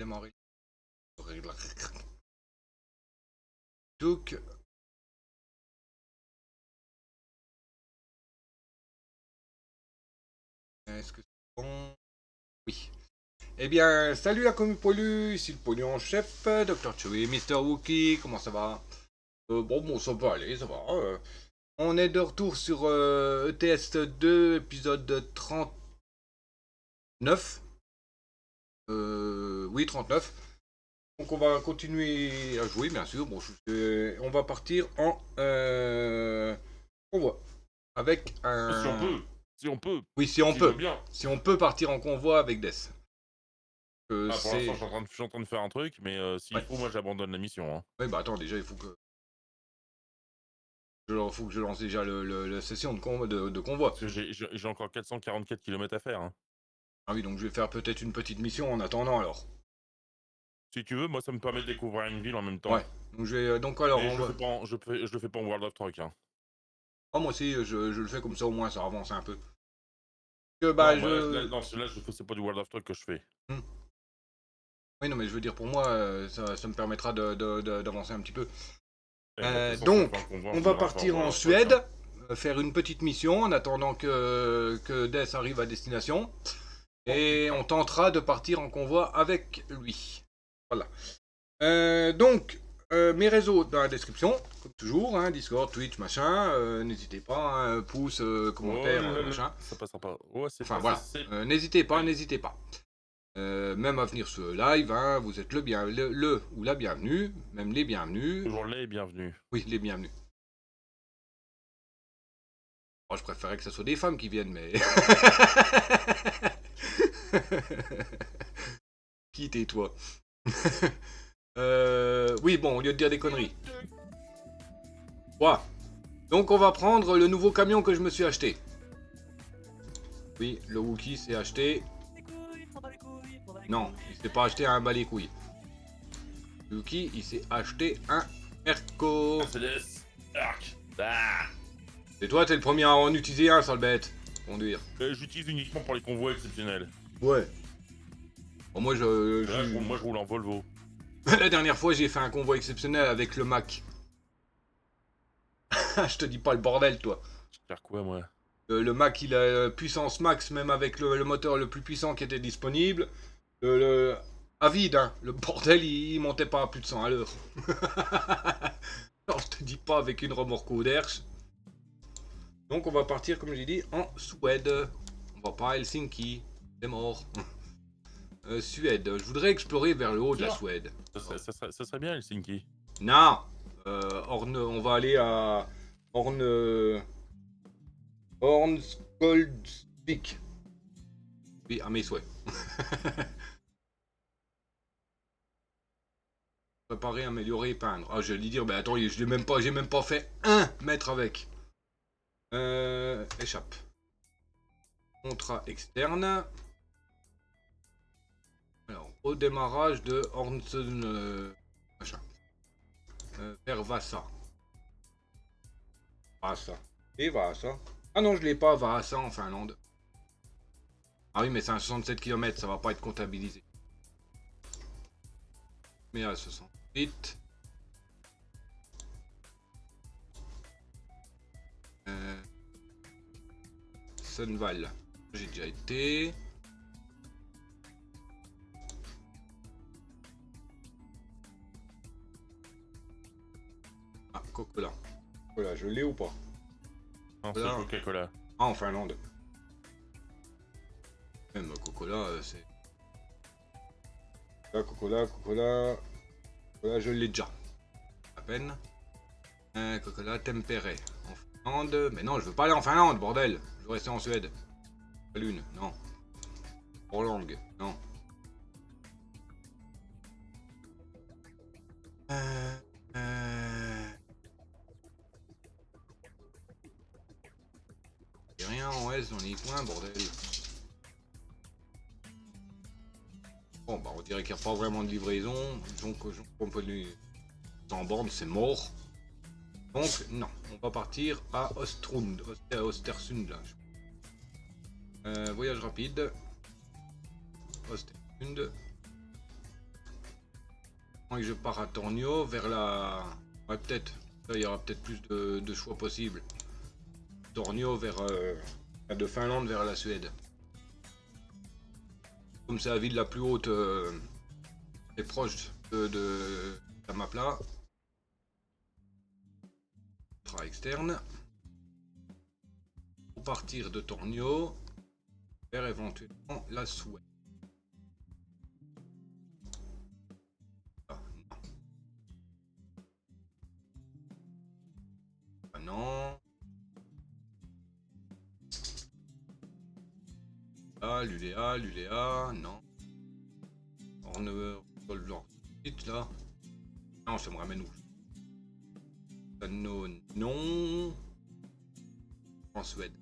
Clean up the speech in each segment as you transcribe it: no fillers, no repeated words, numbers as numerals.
démarrer. Donc, est-ce que c'est bon? Oui. Eh bien, salut la commu poilue, ici le pollu en chef, Dr. Chewie, Mister Wookie, comment ça va? Bon, ça va aller, ça va. On est de retour sur ETS 2, épisode 39. Oui, 39. Donc on va continuer à jouer, bien sûr. Bon, on va partir en convoi. Avec Si on un... peut, si on peut, Oui, si on s'il veut peut. bien. Si on peut partir en convoi avec Death. Pour l'instant, C'est... je suis en train de faire un truc, mais s'il Ouais. faut, moi j'abandonne la mission. Hein. Ouais, bah attends, déjà, il faut que... faut que je lance déjà la session de convoi. Parce que j'ai encore 444 km à faire. Hein. Ah oui, donc je vais faire peut-être une petite mission en attendant alors. Si tu veux, moi ça me permet de découvrir une ville en même temps. Ouais. Donc je vais... Donc alors, Mais on je le va... fais pas en, je le fais pas en World of Truck. Hein. Ah, moi aussi, je le fais comme ça, au moins, ça avance un peu. Non, Bah, moi je... non, là c'est pas du World of Truck que je fais. Hmm. Oui, non, mais je veux dire, pour moi, ça me permettra d'avancer un petit peu. Et de toute façon, si on fait un Donc, convoi, on on va finira par partir World en of Truck. Suède, Hein. faire une petite mission en attendant que Death arrive à destination. Oh Et putain. on tentera de partir en convoi avec lui. Voilà. Donc, mes réseaux dans la description, comme toujours, hein, Discord, Twitch, machin. N'hésitez pas, hein, pouce, Oh commentaire, là là, machin. ça passera pas. Oh, c'est Enfin pas, voilà. c'est... N'hésitez pas, Aïe. n'hésitez pas. Même à venir sur le live, hein, vous êtes le ou la bienvenue, même les bienvenus. Toujours les bienvenus. Oui, les bienvenus. Moi, je préférais que ce soit des femmes qui viennent, mais. Qui tais-toi. Oui, bon, au lieu de dire des conneries. Voilà. Donc, on va prendre le nouveau camion que je me suis acheté. Oui, le Wookie s'est acheté. Non, il s'est pas acheté un bas les couilles. Le Wookie, il s'est acheté un Merco. Mercedes. Arc. Ah. Et toi, t'es le premier à en utiliser un, sale bête. Conduire. J'utilise uniquement pour les convois exceptionnels. Ouais. Bon, moi, Moi, je roule en Volvo. La dernière fois, j'ai fait un convoi exceptionnel avec le Mac. Je te dis pas le bordel, toi. Je vais faire quoi, moi? Le Mac, il a puissance max, même avec le moteur le plus puissant qui était disponible. À vide, hein. Le bordel, il montait pas à plus de 100 à l'heure. Alors, je te dis pas avec une remorque au Dersch. Donc, on va partir, comme j'ai dit, en Suède. On va pas à Helsinki. C'est mort. Suède. Je voudrais explorer vers le haut de la Suède. Ça serait bien, Helsinki. Non. On va aller à Hornskoldsvik. Oui, à mes souhaits. Préparer, améliorer, peindre. Ah, j'allais dire, ben attends, j'ai même pas fait 1 mètre avec. Échappe. Contrat externe. Alors, au démarrage de Hornsen. Machin. Vers Vassa. Vassa. Et Vassa. Ah non, je l'ai pas, Vassa en Finlande. Ah oui, mais c'est un 67 km, ça va pas être comptabilisé. Mais à 68. Sunval. J'ai déjà été. Ah, Coca-Cola. Voilà, je l'ai ou pas? Non, c'est Coca-Cola. Ah, en Finlande. Même Coca-Cola, c'est... Coca-Cola, je l'ai déjà. À peine. Coca-Cola tempéré. En Finlande. Mais non, je veux pas aller en Finlande, bordel. Je veux rester en Suède. La Lune, non. Orlang, non. Y'a rien en S dans les coins, bordel. Bon, bah, on dirait qu'il n'y a pas vraiment de livraison. Donc, on peut lui. En borne, c'est mort. Donc, non. On va partir à Ostrund. Ostersund, là. Voyage rapide. Ostersund. que je pars à Tornio vers la... Ouais, peut-être. Là, il y aura peut-être plus de choix possibles. Tornio vers... de Finlande vers la Suède. Comme c'est la ville la plus haute et proche de la map là. Contrat externe. Pour partir de Tornio vers éventuellement la Suède. Non. Ah, l'ULEA, non. Vite là. Non, ça me ramène où? Non, non. En Suède.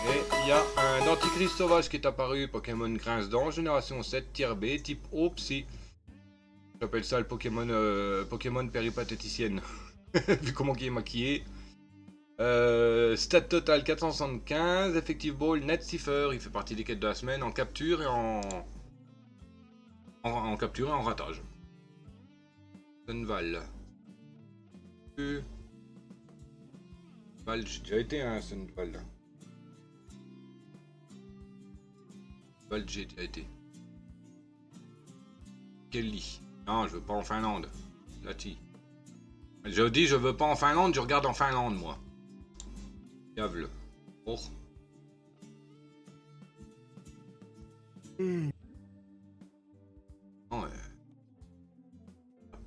Et il y a un antichrist sauvage qui est apparu, Pokémon Grince-Dents, génération 7, tier B, type O, psy. J'appelle ça le Pokémon, Pokémon péripatéticienne. Vu comment il est maquillé. Stat total 475, effective ball, net cipher, il fait partie des quêtes de la semaine en capture et en capture et en ratage. Sunval. Val, j'ai déjà été un Sunval. Val, j'ai déjà été. Kelly. Non, je veux pas en Finlande. Lati. Je dis je veux pas en Finlande, je regarde en Finlande moi. Diable. Oh. Non,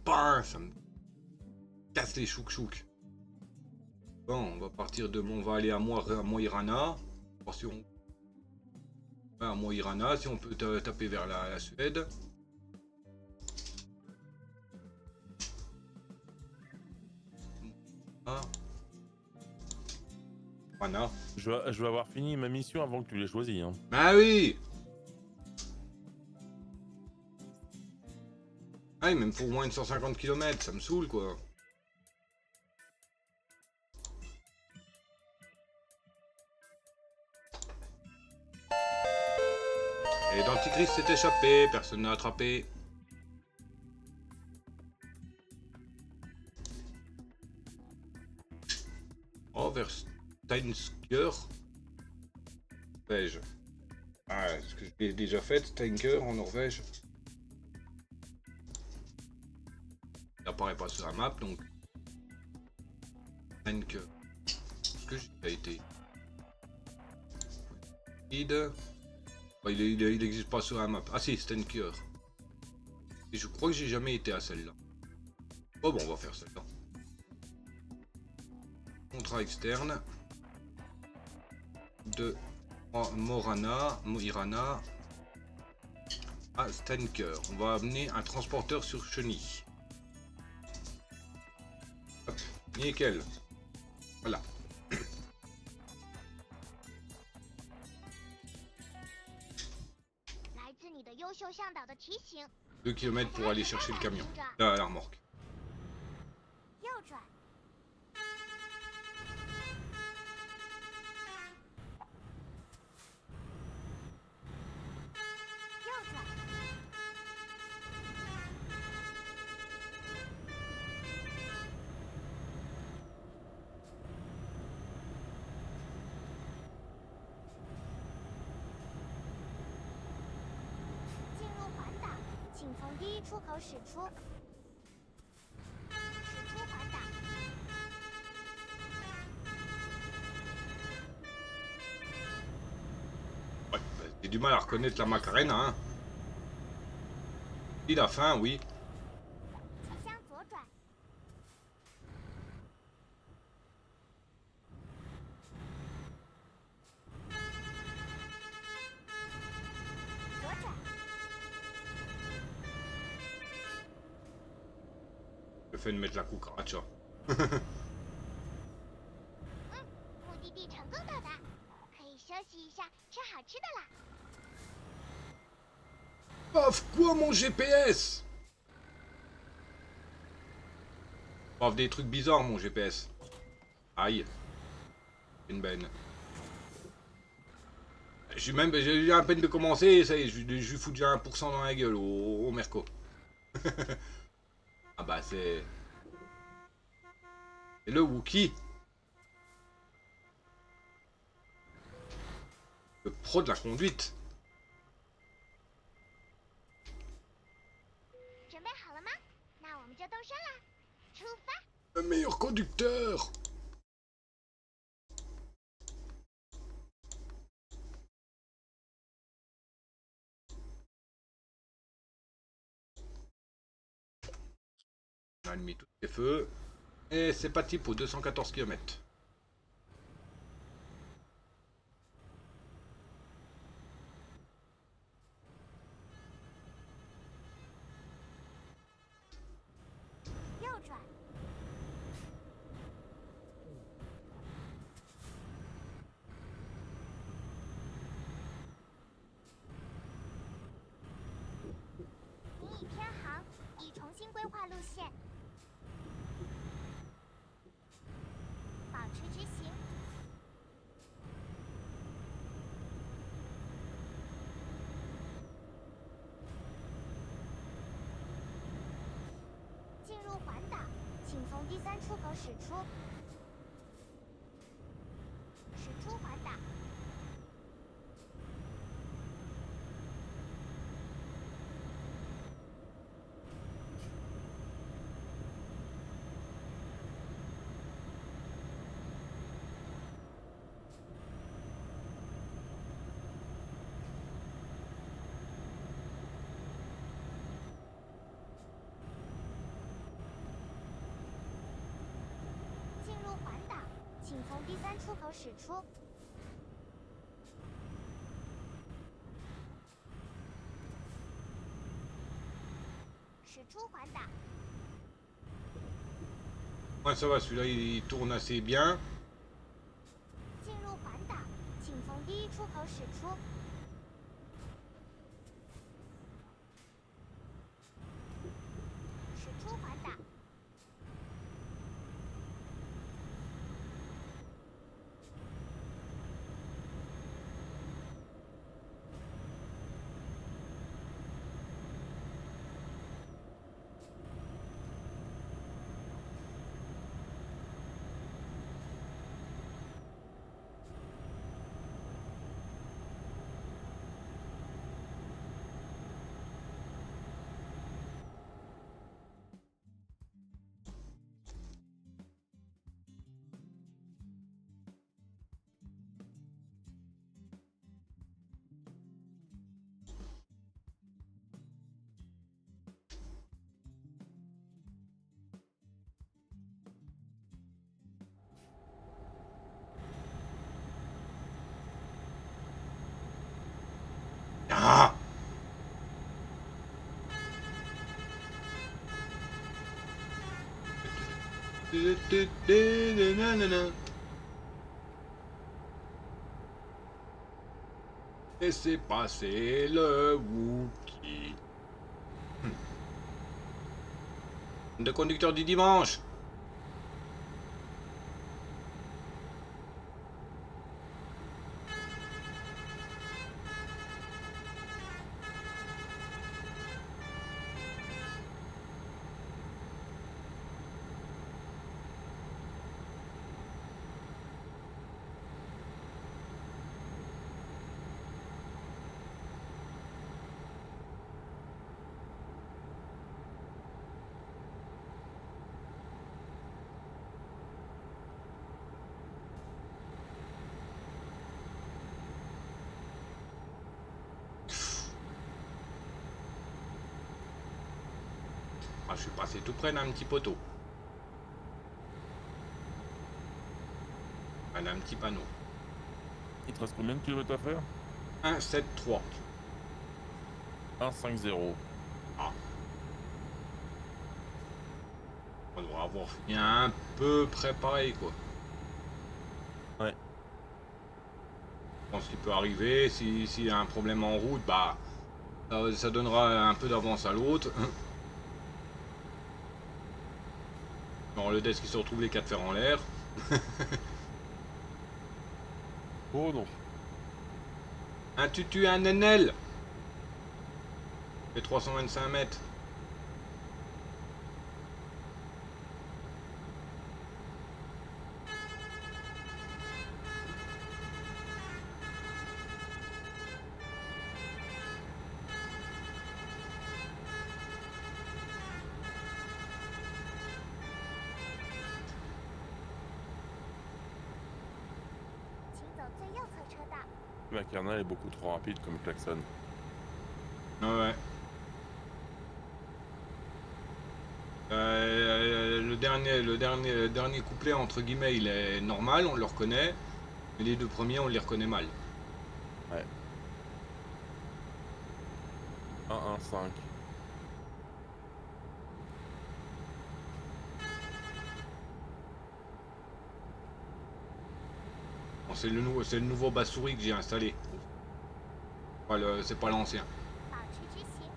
pas, ça me casse les chouk-chouk. Bon, on va partir de... On va aller à Mo-i-Rana. Si on... À Mo-i-Rana, si on peut taper vers la Suède. Ah. Rana. Je vais avoir fini ma mission avant que tu l'aies choisi. Hein. Ah oui. Ah, il me faut au moins une 150 km, ça me saoule quoi. Et l'antichrist s'est échappé, personne n'a attrapé. Oh, vers Steinsker. Norvège. Ah, est-ce que je l'ai déjà fait, Steinker en Norvège? Il apparaît pas sur la map, donc... Steinker. Est-ce que j'ai déjà été? Il n'existe pas sur la map. Ah si, Steinker. Et je crois que j'ai jamais été à celle-là. Oh bon, on va faire celle-là. Contrat externe. De Mo-i-Rana à Steinker. On va amener un transporteur sur chenille. Hop, nickel. Voilà. 2 km pour aller chercher le camion. La remorque. Ouais, j'ai du mal à reconnaître la Macarena, hein. Il a faim, oui. Je fais de mettre la cucaracha. Paf, quoi mon GPS? Paf, des trucs bizarres mon GPS. Aïe. Une benne. J'ai eu à peine de commencer, ça y est, je lui fous déjà 1% dans la gueule au Merco. Ah bah c'est le Wookie. Le pro de la conduite. 准备好了吗？那我们就动身啦！出发！ Le meilleur conducteur. On a mis tous les feux. Et c'est parti pour 214 km.第三出口驶出，驶出环岛。请从第三出口驶出。驶出环岛。Ouais, ça va, celui-là il tourne assez bien. 进入环岛，请从第一出口驶出。驶出环岛。 Ah! Et c'est passé le Wookie. De conducteur du dimanche. Ah, je suis passé tout près d'un petit poteau. D'un petit panneau. Il te reste combien de kilomètres à faire? 1,73. 1,50. Ah. On devrait avoir fini un peu près pareil, quoi. Ouais. Je pense qu'il peut arriver. S'il y a un problème en route, bah ça donnera un peu d'avance à l'autre. Dans le desk qui se retrouve les 4 fers en l'air. Oh non. Un tutu, un NL. Fait 325 mètres. 走最右侧车道。 Ma carnal est beaucoup trop rapide comme klaxon. Ah ouais. Le dernier couplet, entre guillemets, il est normal, on le reconnaît. Mais les deux premiers, on les reconnaît mal. Ouais. 1-1-5. Bon, c'est le nouveau Bassouris que j'ai installé. C'est pas l'ancien. 保持直行。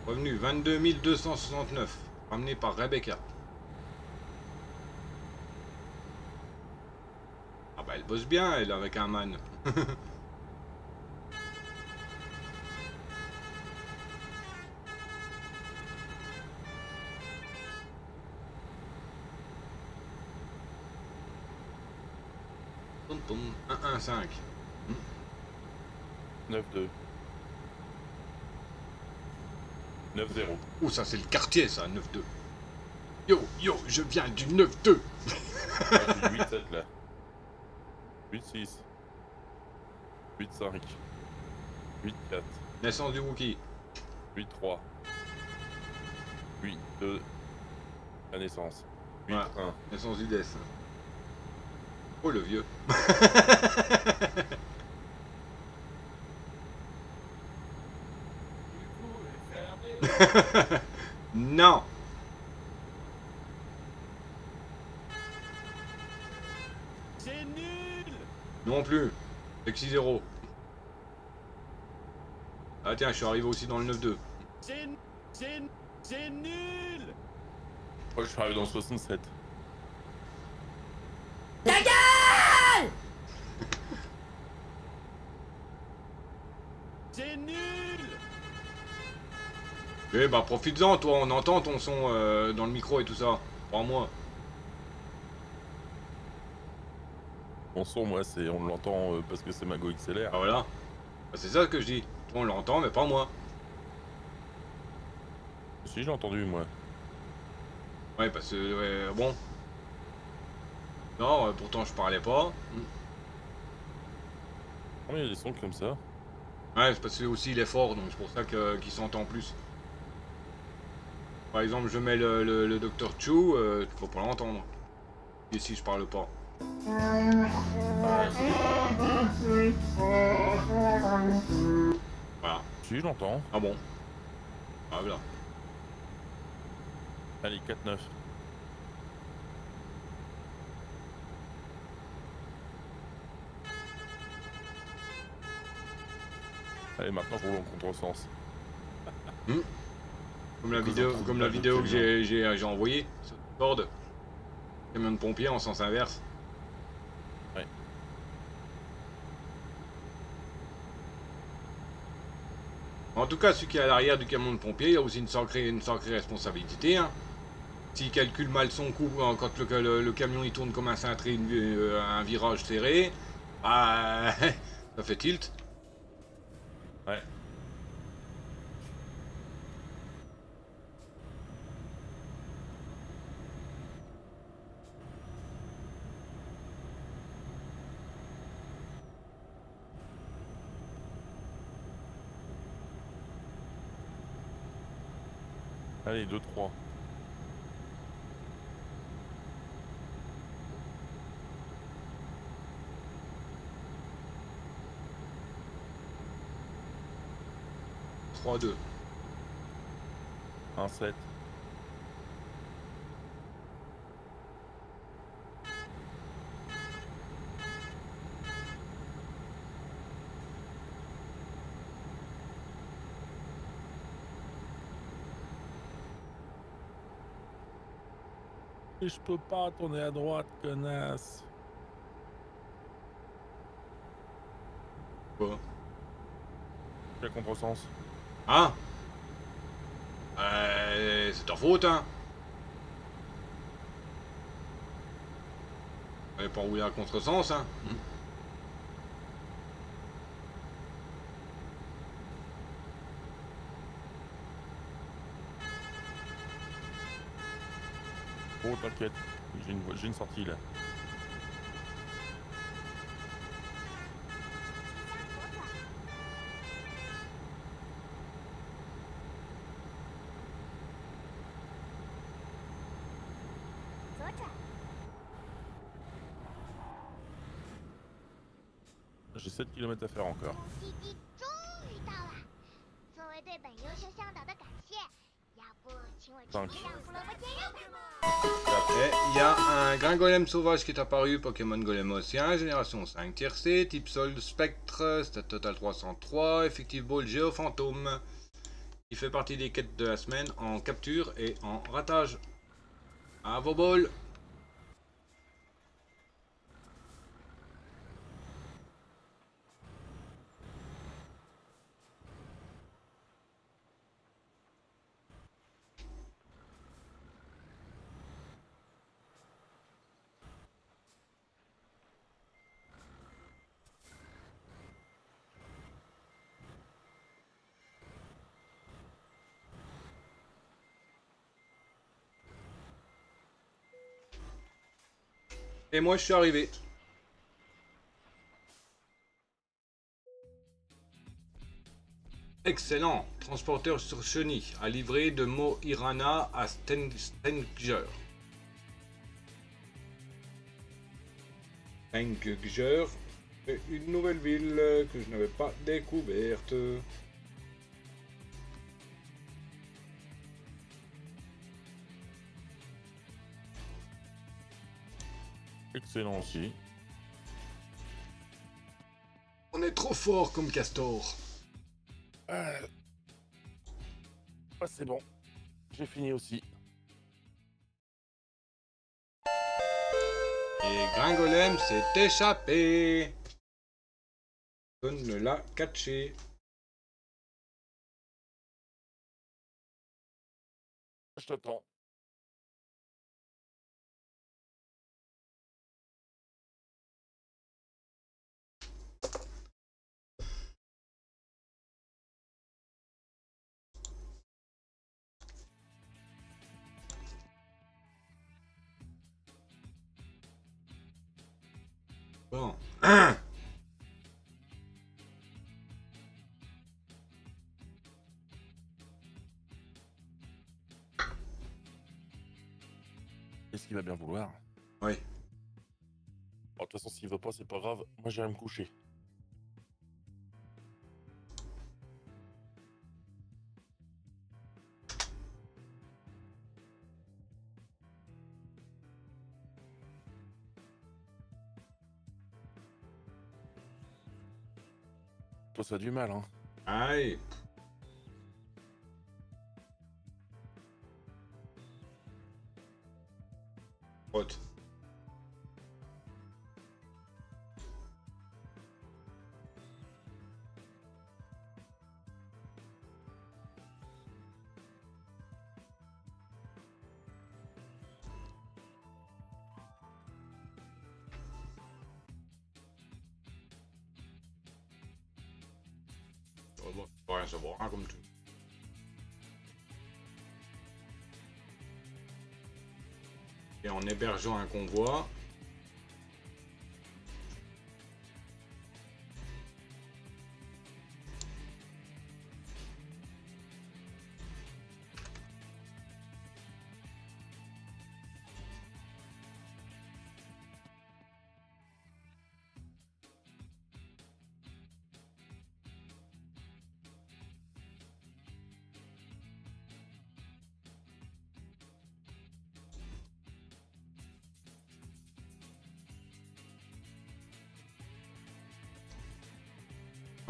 Revenu 22 269, ramené par Rebecca. Ah bah elle bosse bien, elle, avec un man. Tom, tom, 1-1-5. 9-2. 9-0. Ouh, ça c'est le quartier, ça, 9-2. Yo, yo, je viens du 9-2. Ah, j'ai 8-7 là. 8-6. 8-5. 8-4. Naissance du Wookie. 8-3. 8-2. La naissance. 8-1. Ouais. Naissance du Death. Oh, le vieux. Non. C'est nul. Non plus. Sexy 0. Ah tiens, je suis arrivé aussi dans le 9-2. C'est nul. Moi je suis arrivé dans le 67. C'est nul. Eh bah profites-en, toi, on entend ton son dans le micro et tout ça. Crois-moi. Mon son, moi, on l'entend parce que c'est ma Go XLR. Ah voilà. Bah, c'est ça que je dis. Toi on l'entend, mais pas moi. Si, j'ai entendu, moi. Ouais, parce que bon. Non, pourtant je parlais pas. Oh, il y a des sons comme ça. Ouais, c'est parce que aussi il est fort, donc c'est pour ça qu'il s'entend plus. Par exemple, je mets le Dr. Chu, faut pas l'entendre. Ici, je parle pas. Voilà. Si, je l'entends. Ah bon. Ah voilà. Allez, 4-9. Allez, maintenant, je roule en contresens. Comme la Cause vidéo, d'un comme la trou de vidéo que camion. j'ai envoyée. Sur Discord. Camion de pompier en sens inverse. Ouais. En tout cas, celui qui est à l'arrière du camion de pompier, il a aussi une sacrée responsabilité. Hein. S'il calcule mal son coup quand le camion il tourne comme un cintré, un virage serré, bah, ça fait tilt. Ouais. Allez, 2-3. « 3-2. 1-7. Et je peux pas tourner à droite, connasse. Quoi? Quel contresens? Hein? C'est ta faute, hein? Fallait pas rouler à contresens, hein? Oh, t'inquiète, j'ai une sortie là. 左转， J'ai 7 km à faire encore. 目的地终于到了。作为对本优秀向导的感谢，要不请我吃Cinq. 一下胡萝卜煎肉吧？ Après, il y a un Gringolem sauvage qui est apparu, Pokémon Golem Océan, génération 5 tiercé, type sol spectre, stat total 303, effectif ball géofantôme. Il fait partie des quêtes de la semaine en capture et en ratage. À vos balls! Et moi je suis arrivé. Excellent. Transporteur sur chenille à livrer de Mo-Irana à Stenger. Stenger est une nouvelle ville que je n'avais pas découverte. Excellent aussi. On est trop fort comme castor. Ah, c'est bon. J'ai fini aussi. Et Gringolem s'est échappé. Personne ne l'a catché. Je t'attends. Bon. Est-ce qu'il va bien vouloir? Oui. Bon, de toute façon, s'il veut pas, c'est pas grave. Moi, j'irai me coucher. Toi, ça a du mal, hein. Aïe. Rote. Oh, bon, faut rien savoir, hein, comme tout. Et en hébergeant un convoi.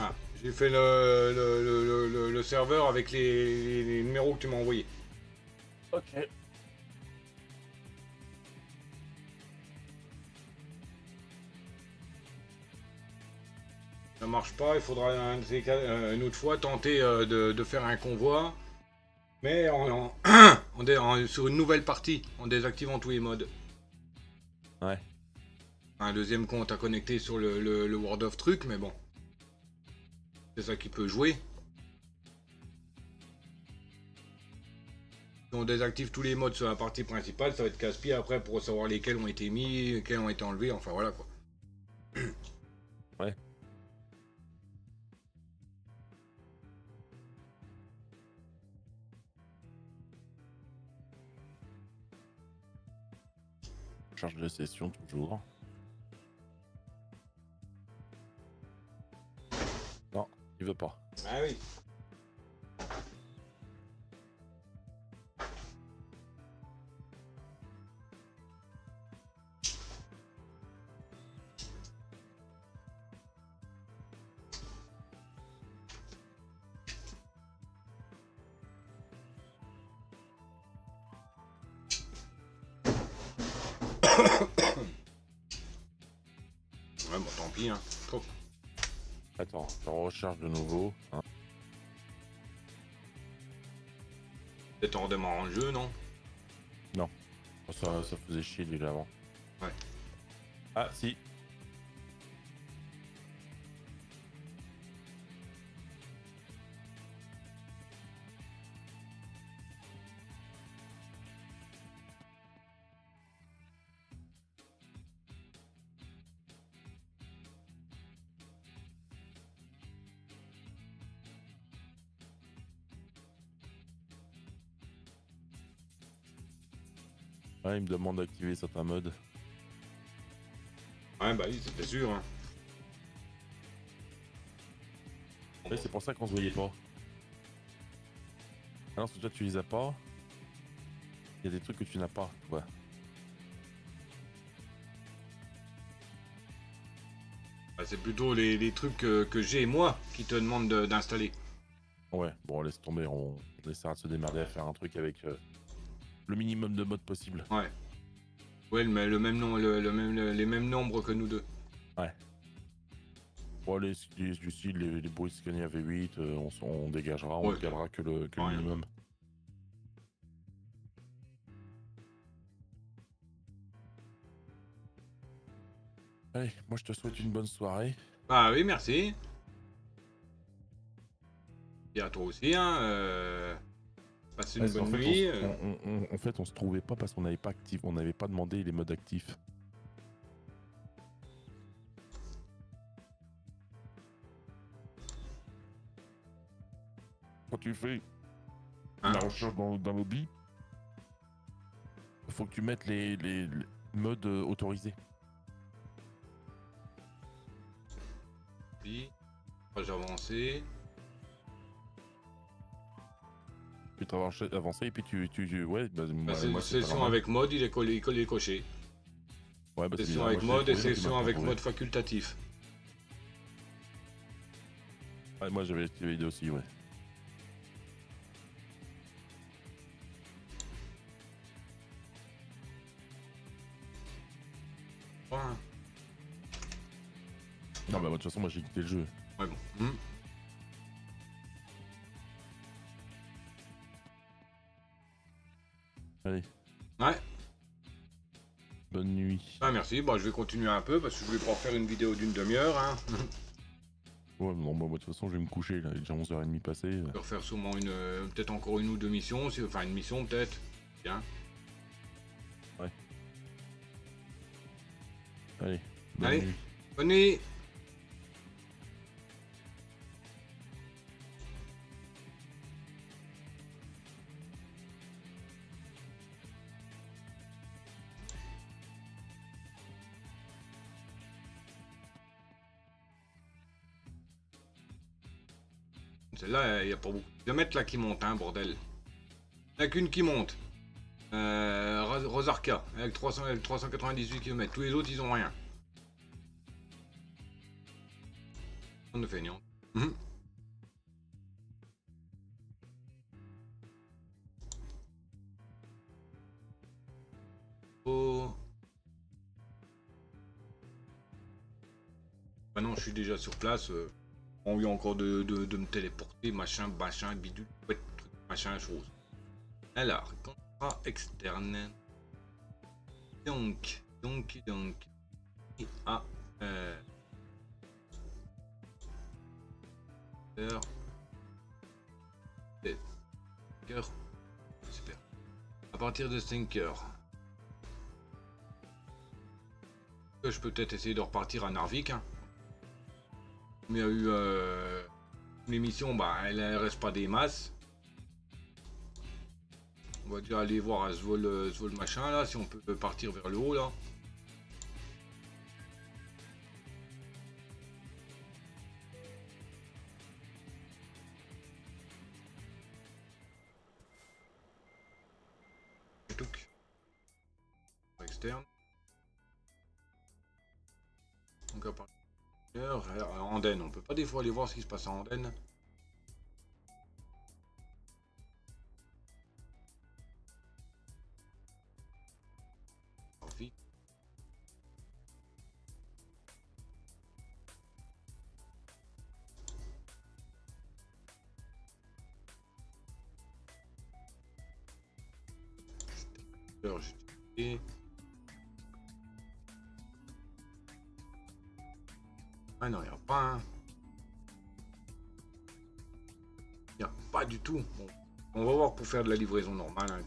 Ah, j'ai fait le serveur avec les numéros que tu m'as envoyés. Ok. Ça marche pas, il faudra une autre fois tenter de faire un convoi. Mais sur une nouvelle partie, en désactivant tous les modes. Ouais. Un deuxième compte à connecter sur le World of Truc, mais bon. C'est ça qui peut jouer. Si on désactive tous les modes sur la partie principale, ça va être casse-pied après pour savoir lesquels ont été mis, lesquels ont été enlevés, enfin voilà quoi. Ouais. Charge de session toujours. Non, il veut pas. Ah oui. Ouais, bon, tant pis, hein. Trop. Attends, je recharge de nouveau. Hein. Peut-être en redémarrant le jeu, non? Ça faisait chier déjà avant. Ouais. Ah, si. Ouais, il me demande d'activer certains modes. Ouais, bah oui, c'était sûr, hein. Ouais, c'est pour ça qu'on se voyait pas. Alors, parce que toi, tu les as pas. Il y a des trucs que tu n'as pas, toi. Bah, c'est plutôt les trucs que j'ai moi qui te demandent d'installer. Ouais, bon, laisse tomber. On essaiera de se démerder à faire un truc avec le minimum de modes possible. Ouais. Ouais, le même nom, les mêmes nombres que nous deux. Ouais. Bon, du style, les bruits Scania V8, on dégagera, on Ouais. ne gardera que le Rien. minimum. Allez, moi je te souhaite une bonne soirée. Ah oui, merci. Et à toi aussi, hein. Passe une Ouais, bonne en fait, nuit. en fait, on se trouvait pas parce qu'on n'avait pas actif, on n'avait pas demandé les modes actifs. Quand tu fais Hein. la recherche dans lobby, il faut que tu mettes les modes autorisés. Puis, j'ai avancé. Tu travailles avancé et puis ouais, bah, Bah, c'est moi, c'est pas session normal. avec mode, il est collé, coché. Ouais, bah, c'est Session bizarre, avec moi, mode je et l'ai trouvé, donc session il m'a avec pas mode facultatif. trouvé. Ouais, moi j'avais activé les deux aussi, ouais. Ouais, Non, bah, de toute façon, moi j'ai quitté le jeu. ouais bon. Allez, Ouais. bonne nuit. Ah merci, bon, je vais continuer un peu parce que je voulais pas faire une vidéo d'une demi-heure. Hein. Ouais, non, bah, de toute façon, je vais me coucher, là, il est déjà 11h30 passé. Je vais refaire sûrement peut-être encore une ou deux missions, enfin une mission peut-être. Bien. Allez, bonne Allez. nuit. Bonne nuit. Celle-là, il n'y a pas beaucoup de kilomètres là qui montent, hein, bordel. Il n'y a qu'une qui monte. Rosarka, avec 398 km. Tous les autres, ils ont rien. On est feignant. Oh. Bah non, je suis déjà sur place. On eu encore de me téléporter, machin, bidule, ouais, truc, machin, chose. Alors, contrat externe. Donc. Ah, heure. Cœur. Super. partir de 5 heures. Je peux peut-être essayer de repartir à Narvik. Hein. Mais il y a eu l'émission, bah elle reste pas des masses. On va déjà aller voir à ce vol machin là, si on peut partir vers le haut là. Externe. Donc à partir Andenne, on peut pas des fois aller voir ce qui se passe à Andenne. Vite. Ah non, il n'y a pas un. Il n'y a pas du tout. Bon, on va voir pour faire de la livraison normale. Hein,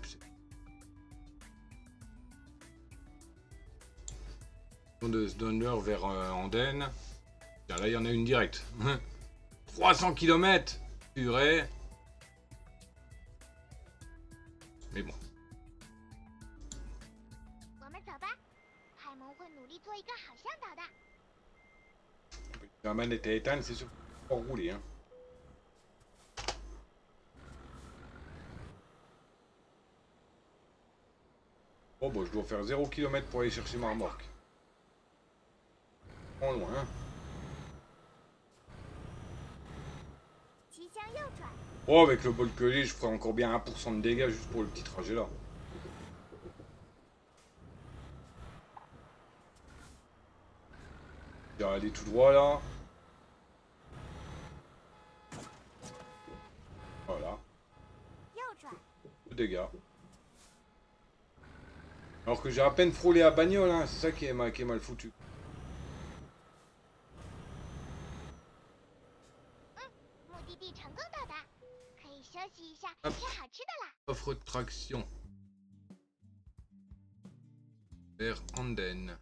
de Stunner vers Andenne. Tiens, là, il y en a une directe. 300 km. Purée. Mais bon. La manette était éteinte, c'est sûr pour rouler. Hein. Oh bah je dois faire 0 km pour aller chercher ma remorque. En loin. Hein. Oh avec le bol que j'ai, je ferai encore bien 1% de dégâts juste pour le petit trajet là. Je vais aller tout droit là. Voilà. Le dégât. Alors que j'ai à peine frôlé à bagnole, hein. C'est ça qui est mal foutu. Hop. Offre de traction. Vers Andenne.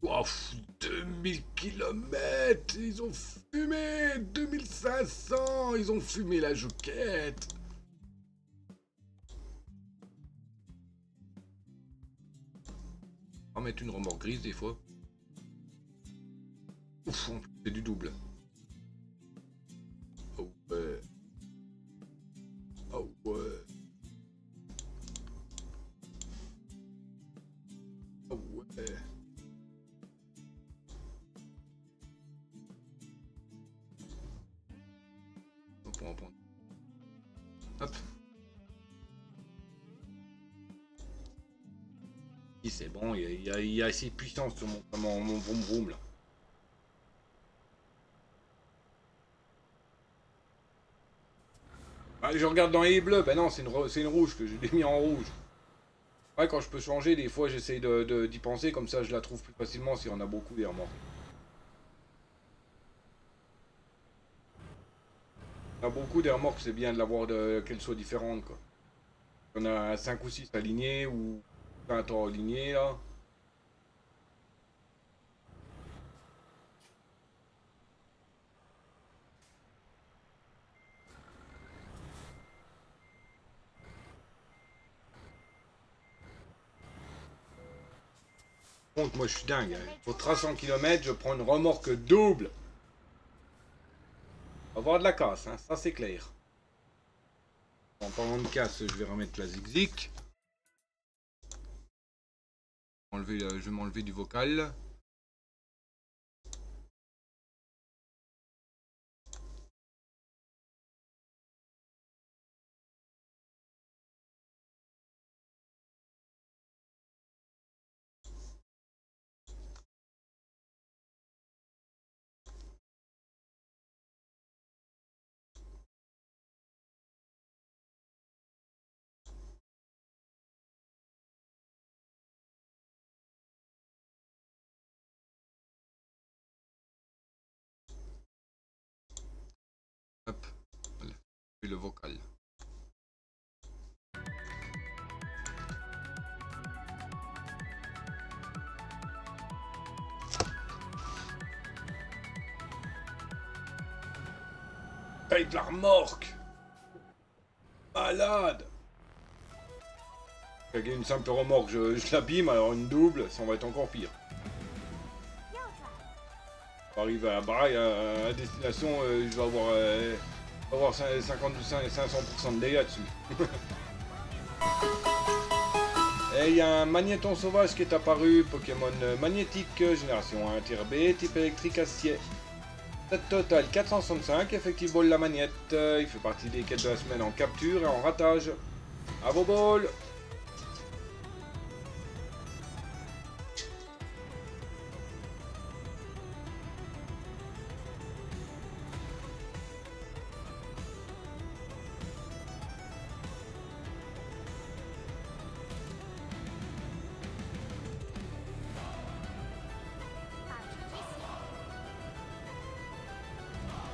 Wow, 2000 km. Ils ont fumé 2500. Ils ont fumé la joquette. On va mettre une remorque grise des fois. Ouf, c'est du double. Oh ouais. Oh ouais. Oh ouais. Hop, on va prendre. Hop. C'est bon, il y a assez de puissance sur mon vroom vroom là. Ah, je regarde dans les bleus, ben non, c'est une rouge que j'ai mis en rouge. Ouais, quand je peux changer, des fois j'essaye d'y penser, comme ça je la trouve plus facilement s'il y en a beaucoup des remorques. Il y en a beaucoup des remorques, c'est bien de l'avoir qu'elles soient différentes quoi. Il y en a 5 ou 6 alignés ou 20 alignés là. Par contre, moi je suis dingue. Hein. Pour 300 km, je prends une remorque double. On va avoir de la casse, hein. Ça c'est clair. En parlant de casse, je vais remettre la zigzag. Je vais m'enlever du vocal. Hop, voilà. Le vocal. Avec la remorque. Malade. Avec une simple remorque, je l'abîme, alors une double, ça va être encore pire. J'arrive à Braille, à destination, je vais avoir 500% de dégâts dessus. Et il y a un magnéton sauvage qui est apparu, Pokémon magnétique, génération 1-B, type électrique acier. Set total 465, effectif ball la magnète. Il fait partie des quêtes de la semaine en capture et en ratage. À vos balls.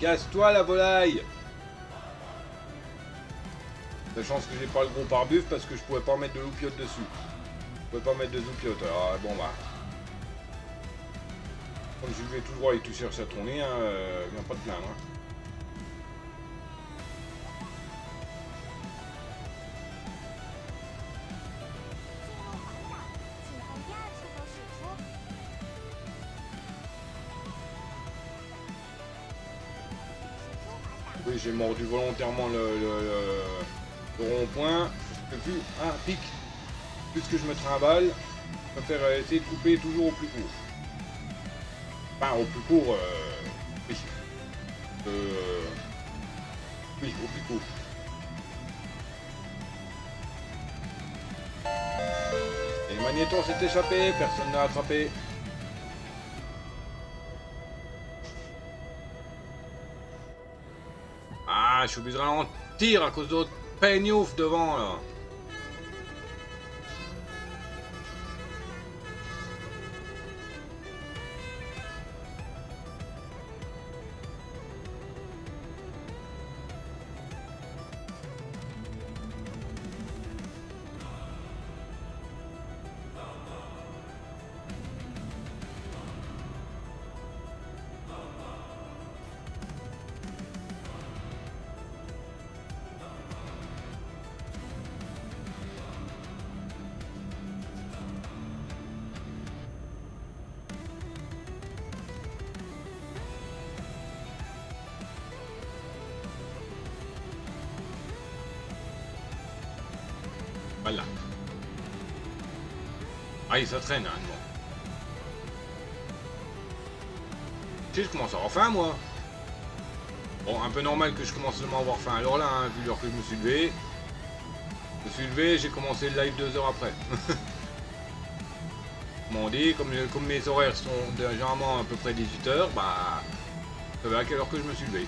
Casse-toi la volaille. La chance que j'ai pas le gros pare-buff parce que je pouvais pas mettre de loupiote dessus. Je pouvais pas mettre de loupiote, alors bon bah. Comme je vais tout droit et tout cherche à tourner, hein, viens pas te plaindre. Hein. Oui, j'ai mordu volontairement le rond-point. Vu un pic, plus que je me trimballe, je préfère essayer de couper toujours au plus court. Enfin, au plus court, oui. Oui, au plus court. Et le magnéton s'est échappé, personne n'a attrapé. Ah, je suis obligé de ralentir à cause d'autres peignoufs devant là. Voilà. Ah, ça traîne, hein, bon. Tu sais, je commence à avoir faim, moi. Bon, un peu normal que je commence seulement à avoir faim. Alors là, hein, vu l'heure que je me suis levé. Je me suis levé, j'ai commencé le live 2 heures après. Comme on dit, comme mes horaires sont généralement à peu près 18 heures, bah... Ça va à quelle heure que je me suis levé.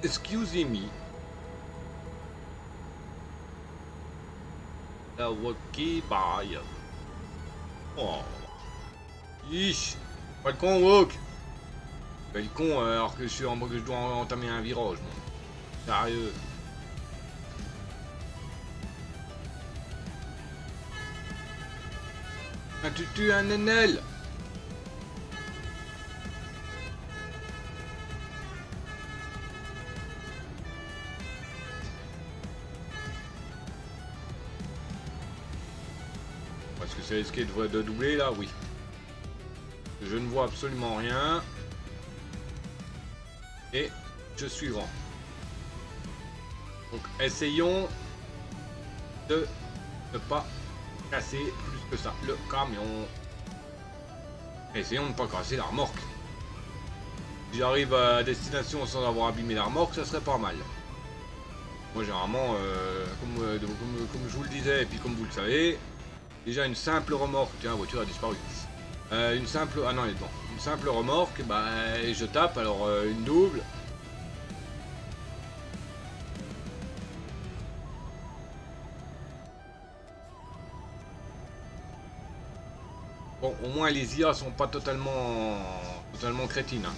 Excusez-me. La Wookie bye. Oh. Ish. Pas le con, Wok. Pas le con alors que je dois entamer un virage. Bon. Sérieux. Ah, tu tues un NL. Est-ce que c'est risqué de doubler là? Oui. Je ne vois absolument rien. Et je suis grand. Donc essayons de ne pas casser plus que ça le camion. Essayons de ne pas casser la remorque. Si j'arrive à destination sans avoir abîmé la remorque, ça serait pas mal. Moi généralement, comme je vous le disais et puis comme vous le savez, déjà une simple remorque, tiens la voiture a disparu. Une simple, ah non elle est devant. Une simple remorque, bah je tape, alors une double. Bon, au moins les IA sont pas totalement crétines. Hein.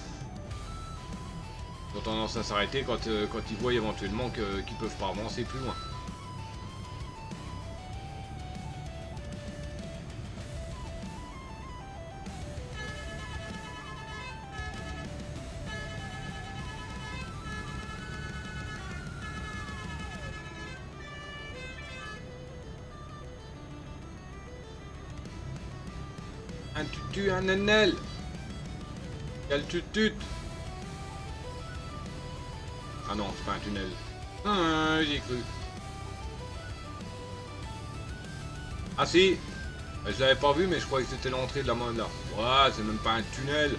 Ils ont tendance à s'arrêter quand ils voient éventuellement qu'ils peuvent pas avancer plus loin. Un tutu, un NL. Quel tutut. Ah non, c'est pas un tunnel. Ah, j'y ai cru. Ah si. Je l'avais pas vu, mais je croyais que c'était l'entrée de la mode là. Ouais, c'est même pas un tunnel.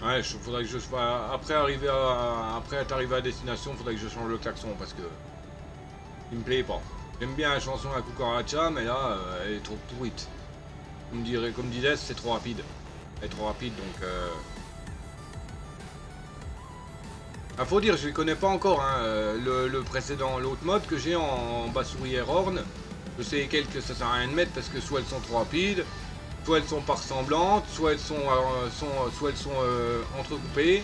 Ouais, faudrait que je sois après être arrivé à destination, faudrait que je change le klaxon parce que il me plaît pas. J'aime bien la chanson à Cucaracha, mais là elle est trop pourrite. Comme disait, c'est trop rapide. Elle est trop rapide donc. Ah, faut dire, je les connais pas encore. Hein, le précédent, l'autre mode que j'ai en basse sourire Horn. Je sais lesquelles que ça sert à rien de mettre parce que soit elles sont trop rapides. Soit elles sont pas ressemblantes, soit elles sont, entrecoupées.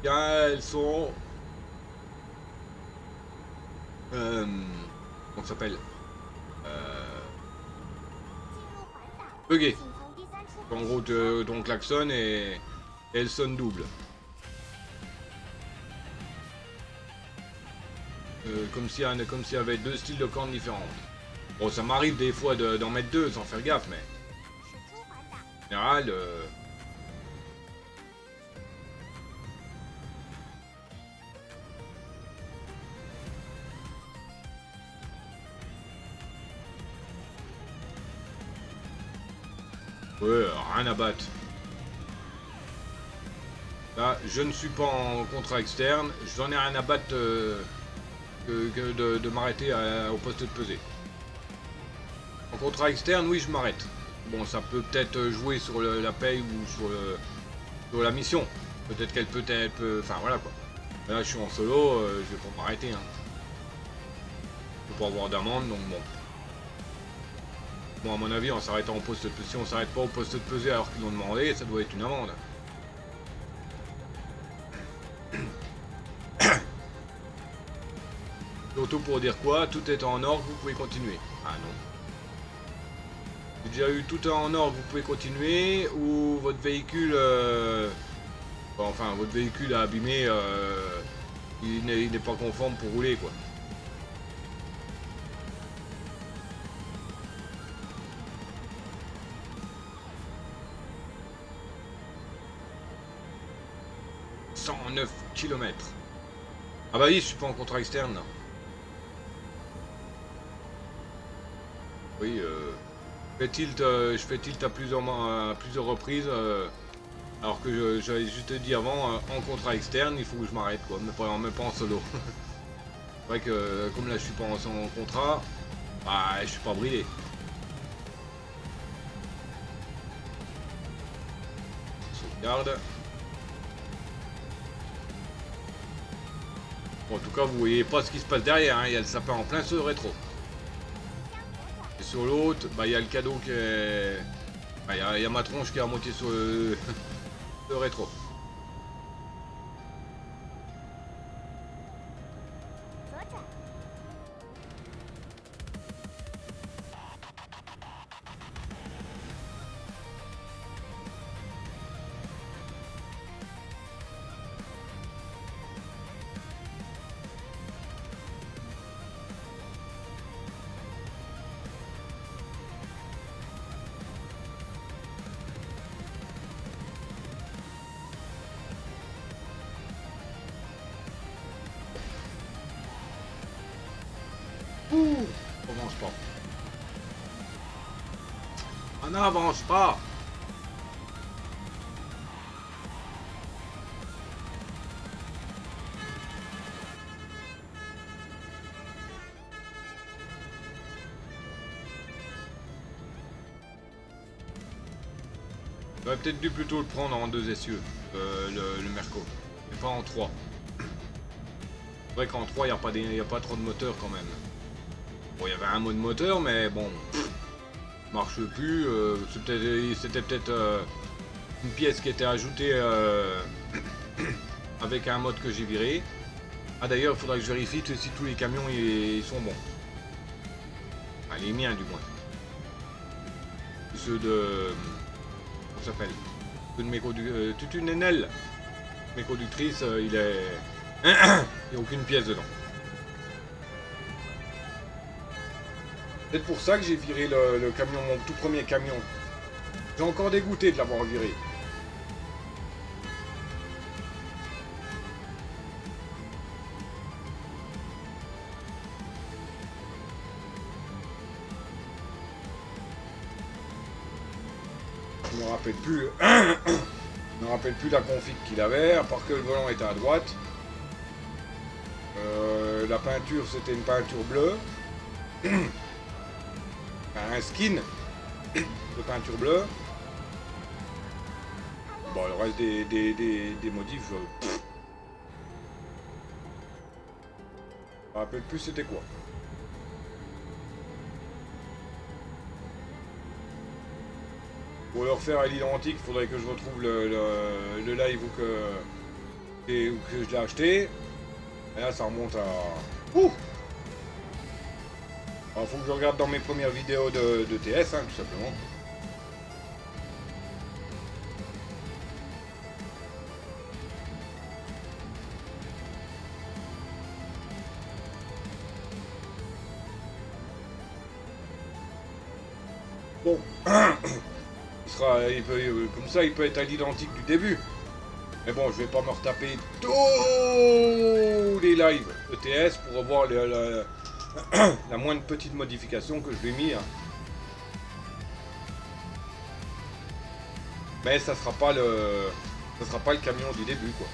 Bien, elles sont... comment ça s'appelle buggées. En gros, ton klaxon et elles sonnent double. Comme s'il y avait deux styles de cornes différentes. Bon, ça m'arrive des fois d'en mettre deux sans faire gaffe, mais... En général... Ouais, rien à battre. Là, je ne suis pas en contrat externe, j'en ai rien à battre que de m'arrêter au poste de pesée. En contrat externe, oui, je m'arrête. Bon, ça peut peut-être jouer sur la paye ou sur la mission. Peut-être qu'elle peut être... Enfin, voilà quoi. Là, je suis en solo, je vais pas m'arrêter. Hein. Je peux pas avoir d'amende, donc bon. Bon, à mon avis, en s'arrêtant au poste de pesée, si on s'arrête pas au poste de pesée alors qu'ils l'ont demandé, ça doit être une amende. Surtout pour dire quoi, tout est en ordre, vous pouvez continuer. Ah non. J'ai déjà eu tout en ordre, vous pouvez continuer, ou votre véhicule, enfin votre véhicule a abîmé, il n'est pas conforme pour rouler quoi. « 109 km. Ah bah oui, je suis pas en contrat externe là. Oui, je fais tilt à plusieurs reprises, alors que j'avais juste dit avant, en contrat externe, il faut que je m'arrête quoi, même pas en solo. C'est vrai que comme là je suis pas en contrat, bah je suis pas bridé. Sauvegarde. Bon, en tout cas vous voyez pas ce qui se passe derrière, hein, il y a le sapin en plein sur le rétro. Et sur l'autre, bah il y a le cadeau qui est... Bah, il y a ma tronche qui est à moitié sur le rétro. Avance pas. On n'avance pas. J'aurais peut-être dû plutôt le prendre en 2 essieux, le Merco, et pas en 3. C'est vrai qu'en 3, il n'y a pas trop de moteur quand même. Bon, il y avait un mode moteur, mais bon, marche plus. C'était peut-être une pièce qui était ajoutée avec un mode que j'ai viré. Ah d'ailleurs, il faudra que je vérifie si tous les camions ils sont bons. Ah, les miens du moins. ceux de... Comment ça s'appelle? Ceux de mes Tutu Nenel. Mes conductrices, il est... il n'y a aucune pièce dedans. C'est pour ça que j'ai viré le camion, mon tout premier camion. J'ai encore dégoûté de l'avoir viré. Je me rappelle plus. Je me rappelle plus la config qu'il avait, à part que le volant était à droite. La peinture, c'était une peinture bleue. Un skin de peinture bleue. Bon, le reste des modifs, je me rappelle plus c'était quoi. Pour le refaire à l'identique, il faudrait que je retrouve le live où que je l'ai acheté. Et là, ça remonte à... Ouh! Alors, faut que je regarde dans mes premières vidéos de TS, hein, tout simplement. Bon. Comme ça, il peut être à l'identique du début. Mais bon, je vais pas me retaper tous les lives ETS pour revoir la moindre petite modification que je lui ai mis. Hein. Mais ça sera pas le camion du début, quoi.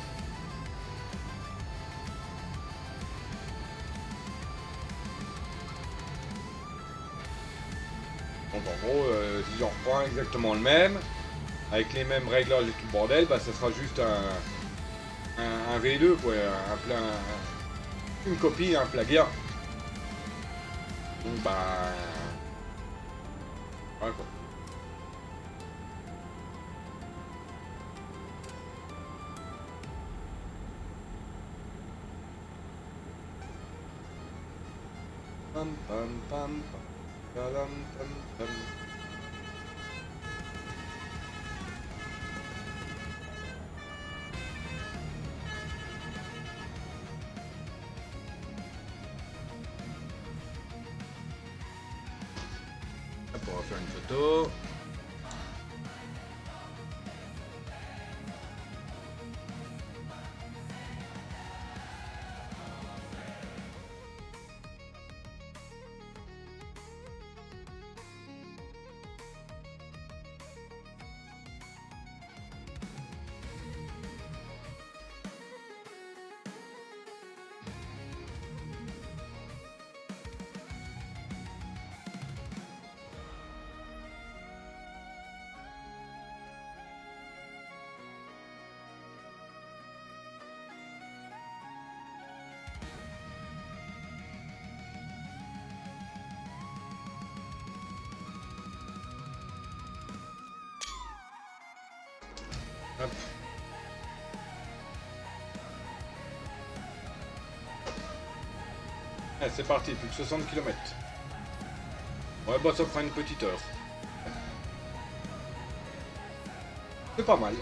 Donc en gros, si j'en reprends exactement le même, avec les mêmes réglages et tout le bordel, bah ça sera juste un V2, quoi, une copie, un plagiat. Donc bah... Voilà quoi. Pam pam pam pam pam pam pam. Hop, on va faire une photo. Hop. Allez, c'est parti, plus que 60 km. Ouais, bah ça fera une petite heure. C'est pas mal.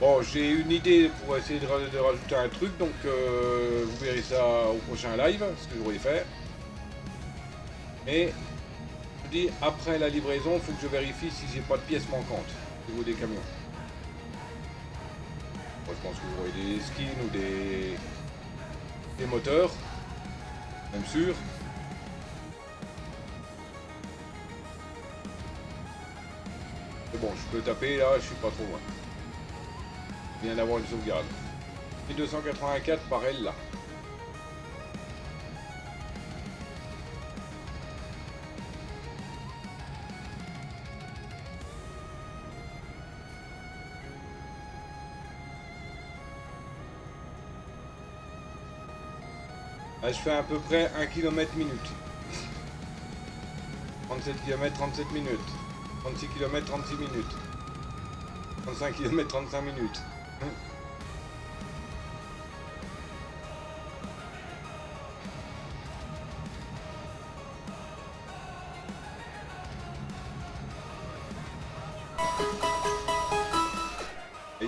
Bon, j'ai une idée pour essayer de rajouter un truc, donc vous verrez ça au prochain live, ce que je voulais faire. Et je vous dis, après la livraison, il faut que je vérifie si j'ai pas de pièces manquantes au niveau des camions. Moi, je pense que vous aurez des skins ou des moteurs, même sûr. Mais bon, je peux taper là, je suis pas trop loin. Je viens d'avoir une sauvegarde. Et 284 par elle là. Là, je fais à peu près 1 km minute. 37 km 37 minutes. 36 km 36 minutes. 35 km 35 minutes.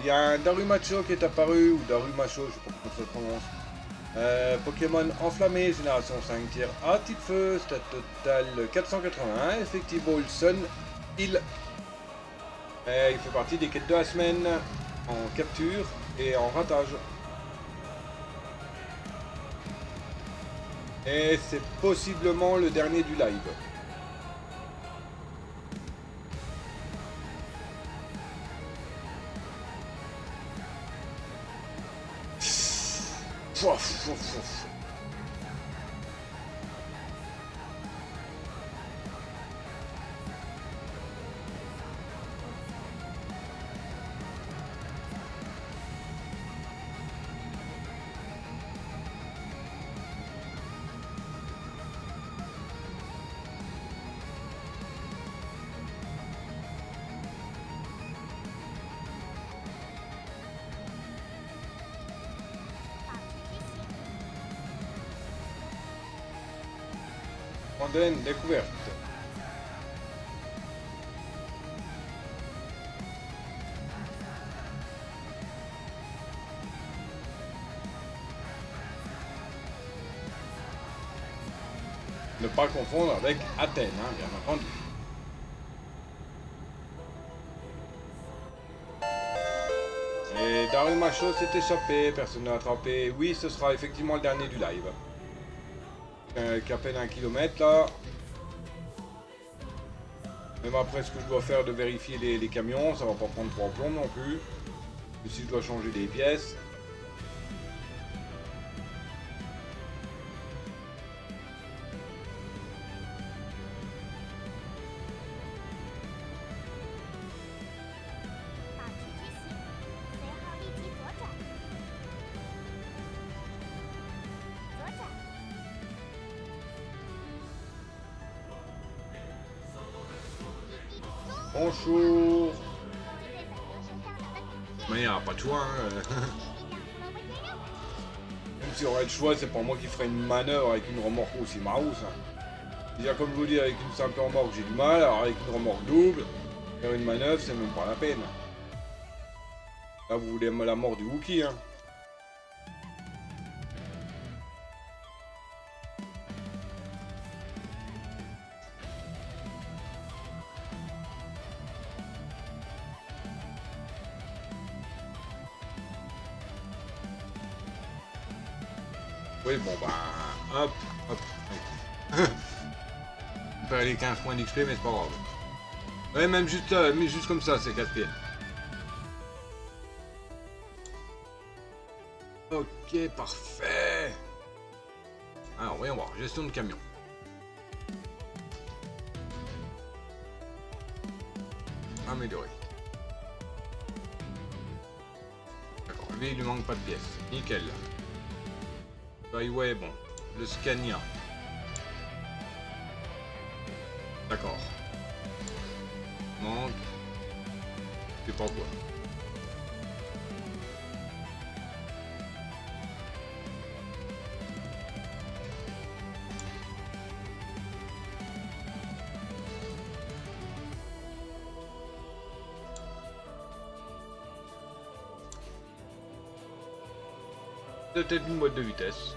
y a un Darumacho qui est apparu, ou Darumacho, je sais pas comment ça se prononce. Pokémon enflammé, génération 5 tiers A, type feu, stat total 481, effectivement Sun, il fait partie des quêtes de la semaine en capture et en ratage. Et c'est possiblement le dernier du live. Pouf, pouf, pouf. Andenne découverte. Ne pas confondre avec Athènes, hein, bien entendu. Et Darumacho s'est échappé, personne n'a attrapé. Oui, ce sera effectivement le dernier du live. Qu'à peine 1 kilomètre là. Même après ce que je dois faire de vérifier les camions, ça va pas prendre 3 plombs non plus. Et si je dois changer des pièces. Bonjour. Mais il n'y a pas de choix. Hein. Même si on aurait le choix, c'est pas moi qui ferais une manœuvre avec une remorque aussi marousse. Hein. Déjà comme je vous dis, avec une simple remorque j'ai du mal, alors avec une remorque double, faire une manœuvre c'est même pas la peine. Là vous voulez la mort du Wookie. Hein. Oui, bon bah, hop, hop. On perd les 15 points d'XP, mais c'est pas grave. Ouais, même juste, mais juste comme ça, c'est 4 pieds. Ok, parfait. Alors, voyons voir, gestion de camion. Amélioré. D'accord, lui, il lui manque pas de pièces. Nickel. Ouais, bon, le Scania. D'accord. Manque. Je sais pas quoi. Peut-être une boîte de vitesse.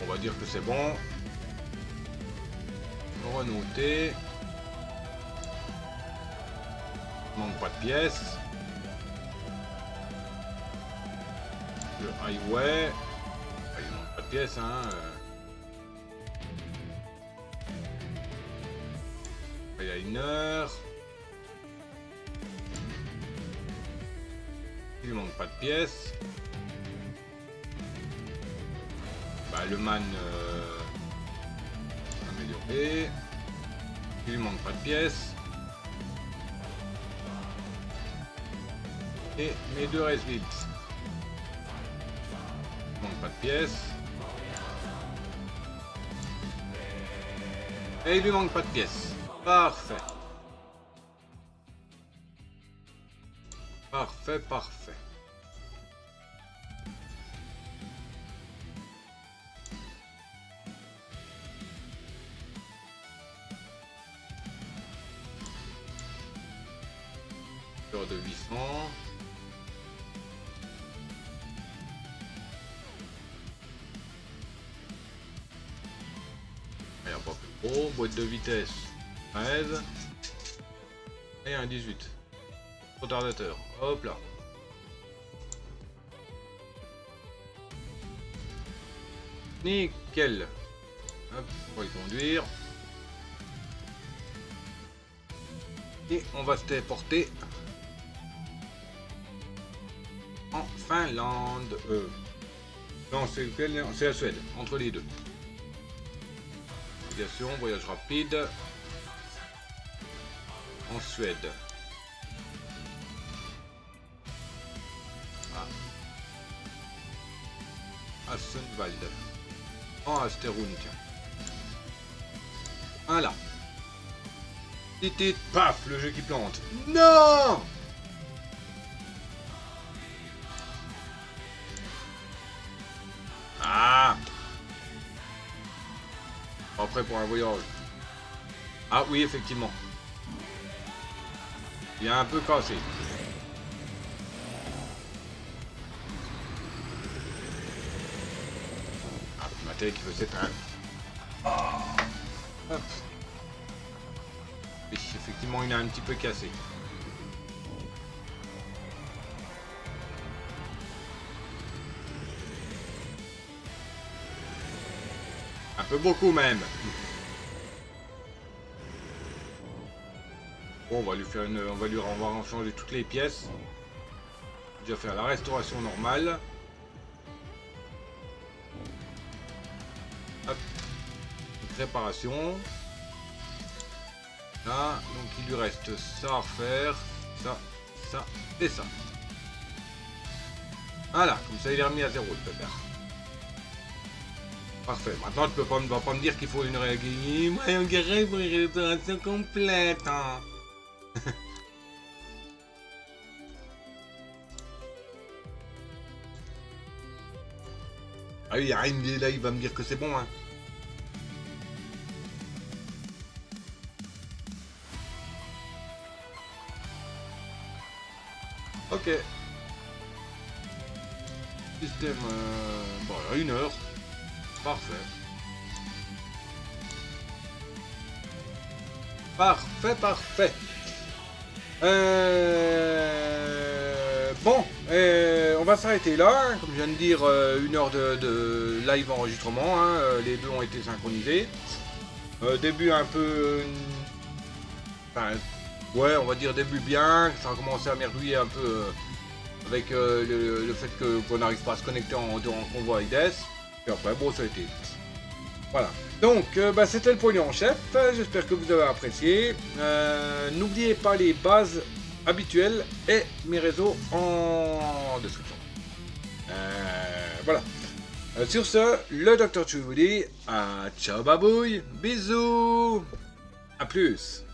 On va dire que c'est bon. Renoter. Manque pas de pièces. Le highway. Il manque pas de pièces, hein. Liner. Il lui manque pas de pièces. Bah, le man amélioré. Il lui manque pas de pièces. Et mes deux Resbuilds. Il manque pas de pièces. Et il lui manque pas de pièces. Parfait. Parfait, parfait. De 800. Il n'y a pas plus gros. Boîte de vitesse 13. Et un 18. Retardateur. Hop là. Nickel. Hop, on va y conduire. Et on va se téléporter en Finlande. Non, c'est la Suède, entre les deux. Navigation, voyage rapide. En Suède. Ah. À Sundvald. En Asterund, tiens. Voilà. Titi, paf, le jeu qui plante. Non! Ah! Pas prêt pour un voyage. Ah oui, effectivement. Il est un peu cassé. Ah, ma tête qui veut s'éteindre. Hop. Oui, effectivement, il est un petit peu cassé. Un peu beaucoup même. Bon, on va lui faire on va en changer toutes les pièces. Déjà faire la restauration normale. Hop. Donc, réparation. Là, donc il lui reste ça à refaire, ça et ça. Voilà, comme ça il est remis à 0 le pépère. Parfait, maintenant tu ne vas pas me dire qu'il faut une moyen garé pour une restauration complète. Hein. Ah oui, là il va me dire que c'est bon. Hein. Ok. Système... voilà, 1 heure. Parfait. Parfait, parfait. Bon, on va s'arrêter là. Comme je viens de dire, 1 heure de live enregistrement. Hein. Les deux ont été synchronisés. Début un peu... Enfin, ouais, on va dire début bien. Ça a commencé à merdouiller un peu avec le fait qu'on n'arrive pas à se connecter en convoi avec Death. Et après, bon, ça a été... Voilà. Donc, c'était le pognon en chef. J'espère que vous avez apprécié. N'oubliez pas les bases habituelles et mes réseaux en description. Voilà. Sur ce, le Dr. Chu vous dit ciao babouille, bisous, à plus.